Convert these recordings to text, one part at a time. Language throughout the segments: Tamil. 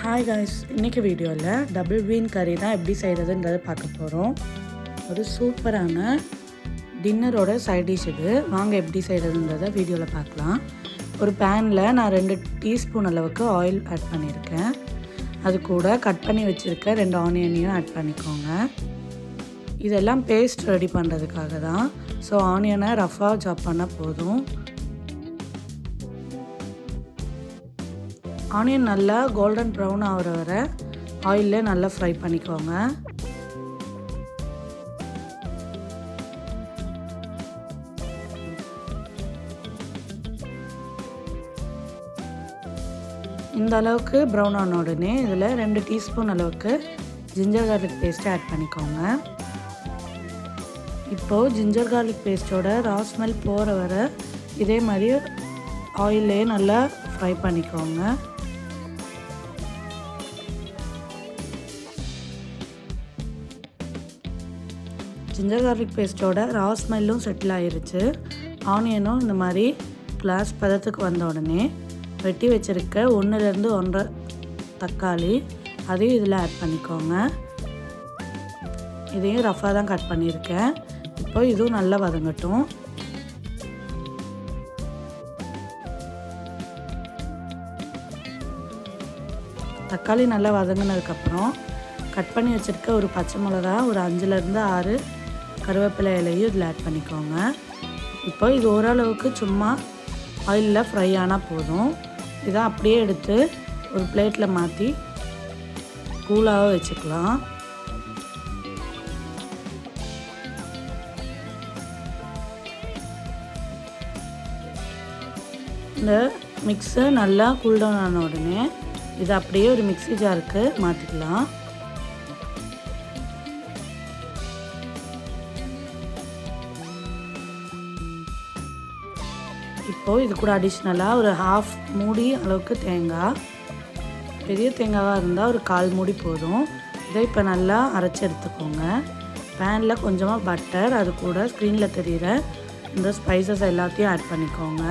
ஹாய் காய்ஸ், இன்றைக்கி வீடியோவில் டபுள் பீன் கறி தான் எப்படி செய்கிறதுன்றதை பார்க்க போகிறோம். ஒரு சூப்பரான டின்னரோட சைட் டிஷ் இது. வாங்க எப்படி செய்கிறதுன்றதை வீடியோவில் பார்க்கலாம். ஒரு பேனில் நான் 2 டீஸ்பூன் அளவுக்கு ஆயில் ஆட் பண்ணியிருக்கேன். அது கூட கட் பண்ணி வச்சுருக்க 2 ஆனியனையும் ஆட் பண்ணிக்கோங்க. இதெல்லாம் பேஸ்ட் ரெடி பண்ணுறதுக்காக தான். ஸோ ஆனியனை ரஃபாக சாப் பண்ணால் போதும். ஆனியன் நல்லா கோல்டன் ப்ரௌன் ஆகிற வரை ஆயிலில் நல்லா ஃப்ரை பண்ணிக்கோங்க. இந்த அளவுக்கு ப்ரௌன் ஆன உடனே இதில் 2 டீஸ்பூன் அளவுக்கு ஜிஞ்சர் கார்லிக் பேஸ்ட்டை ஆட் பண்ணிக்கோங்க. இப்போது ஜிஞ்சர் கார்லிக் பேஸ்ட்டோட ரா ஸ்மெல் போகிற வரை இதே மாதிரி ஆயிலே நல்லா ஃப்ரை பண்ணிக்கோங்க. ஜிஞ்சர் கார்லிக் பேஸ்ட்டோட ரா ஸ்மெல்லும் செட்டில் ஆகிருச்சு. ஆனியனும் இந்த மாதிரி கிளாஸ் பதத்துக்கு வந்த உடனே வெட்டி வச்சுருக்க 1லேருந்து 1.5 தக்காளி அதையும் இதில் ஆட் பண்ணிக்கோங்க. இதையும் ரஃபாக தான் கட் பண்ணியிருக்கேன். இப்போ இதுவும் நல்லா வதங்கட்டும். தக்காளி நல்லா வதங்கினதுக்கப்புறம் கட் பண்ணி வச்சுருக்க ஒரு பச்சை மிளகா, ஒரு 5லேருந்து 6 கருவேப்பிலை இலையும் இதில் ஆட் பண்ணிக்கோங்க. இப்போ இது ஓரளவுக்கு சும்மா ஆயிலில் ஃப்ரை ஆனால் போதும். இதை அப்படியே எடுத்து ஒரு பிளேட்டில் மாற்றி கூலாக வச்சுக்கலாம். இந்த மிக்ஸை நல்லா கூல்டவுன் ஆன உடனே இதை அப்படியே ஒரு மிக்ஸி ஜாருக்கு மாற்றிக்கலாம். இப்போது இது கூட அடிஷ்னலாக ஒரு 1/2 மூடி அளவுக்கு தேங்காய், பெரிய தேங்காவாக இருந்தால் ஒரு 1/4 மூடி போதும். இதை இப்போ நல்லா அரைச்சி எடுத்துக்கோங்க. பேனில் கொஞ்சமாக பட்டர், அது கூட ஸ்க்ரீனில் தெரிகிற இந்த ஸ்பைசஸ் எல்லாத்தையும் ஆட் பண்ணிக்கோங்க.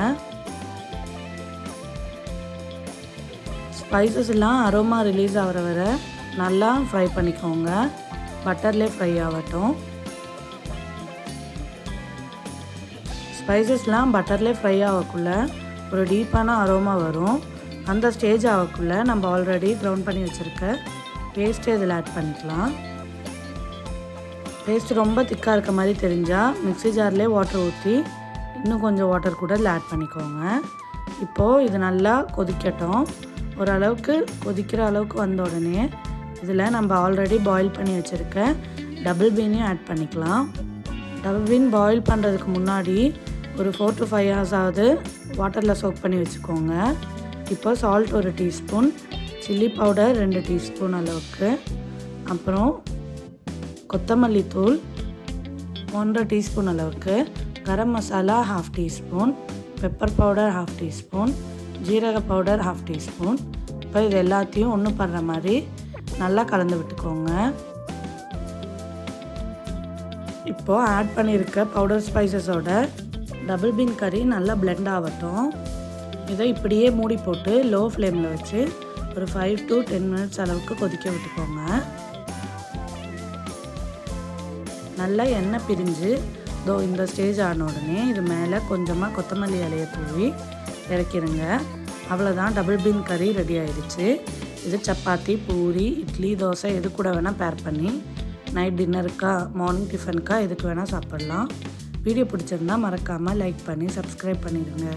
ஸ்பைசஸ் எல்லாம் அரோமா ரிலீஸ் ஆகிற வரை நல்லா ஃப்ரை பண்ணிக்கோங்க. பட்டர்லேயே ஃப்ரை ஆகட்டும். ஸ்பைசஸ்லாம் பட்டர்லேயே ஃப்ரை ஆகக்குள்ளே ஒரு டீப்பான அரோமா வரும். அந்த ஸ்டேஜ் ஆகக்குள்ளே நம்ம ஆல்ரெடி க்ரௌண்ட் பண்ணி வச்சுருக்க பேஸ்ட்டு இதில் ஆட் பண்ணிக்கலாம். பேஸ்ட் ரொம்ப திக்காக இருக்க மாதிரி தெரிஞ்சால் மிக்ஸி ஜார்லேயே வாட்டர் ஊற்றி இன்னும் கொஞ்சம் வாட்டர் கூட இதில் ஆட் பண்ணிக்கோங்க. இப்போது இது நல்லா கொதிக்கட்டும். ஓரளவுக்கு கொதிக்கிற அளவுக்கு வந்த உடனே இதில் நம்ம ஆல்ரெடி பாயில் பண்ணி வச்சுருக்க டபுள் பீனையும் ஆட் பண்ணிக்கலாம். டபுள் பீன் பாயில் பண்ணுறதுக்கு முன்னாடி ஒரு 4 to 5 hours ஆகுது வாட்டரில் சோக் பண்ணி வச்சுக்கோங்க. இப்போ salt 1 teaspoon, chilli powder 2 teaspoon அளவுக்கு, அப்புறம் கொத்தமல்லி தூள் 1.5 டீஸ்பூன் அளவுக்கு, garam masala 1/2 teaspoon, pepper powder 1/2 teaspoon, ஜீரக பவுடர் 1/2 டீஸ்பூன். இப்போ இது எல்லாத்தையும் ஒன்று படுற மாதிரி நல்லா கலந்து விட்டுக்கோங்க. இப்போது ஆட் பண்ணியிருக்க பவுடர் ஸ்பைசஸோட டபுள் பீன் கறி நல்லா பிளெண்ட் ஆகட்டும். இதை இப்படியே மூடி போட்டு லோ ஃப்ளேமில் வச்சு ஒரு 5 to 10 minutes அளவுக்கு கொதிக்க விட்டுக்கோங்க. நல்லா எண்ணெய் பிரிஞ்சு இந்த ஸ்டேஜ் ஆன உடனே இது மேலே கொஞ்சமாக கொத்தமல்லி இலையை தூவி இறக்கிடுங்க. அவ்வளோதான், டபுள் பீன் கறி ரெடி ஆயிடுச்சு. இது சப்பாத்தி, பூரி, இட்லி, தோசை எது கூட வேணால் பேர் பண்ணி நைட் டின்னருக்கா, மார்னிங் டிஃபனுக்கா எதுக்கு வேணால் சாப்பிட்லாம். வீடியோ பிடிச்சிருந்தா மறக்காமல் லைக் பண்ணி சப்ஸ்கிரைப் பண்ணிடுங்க.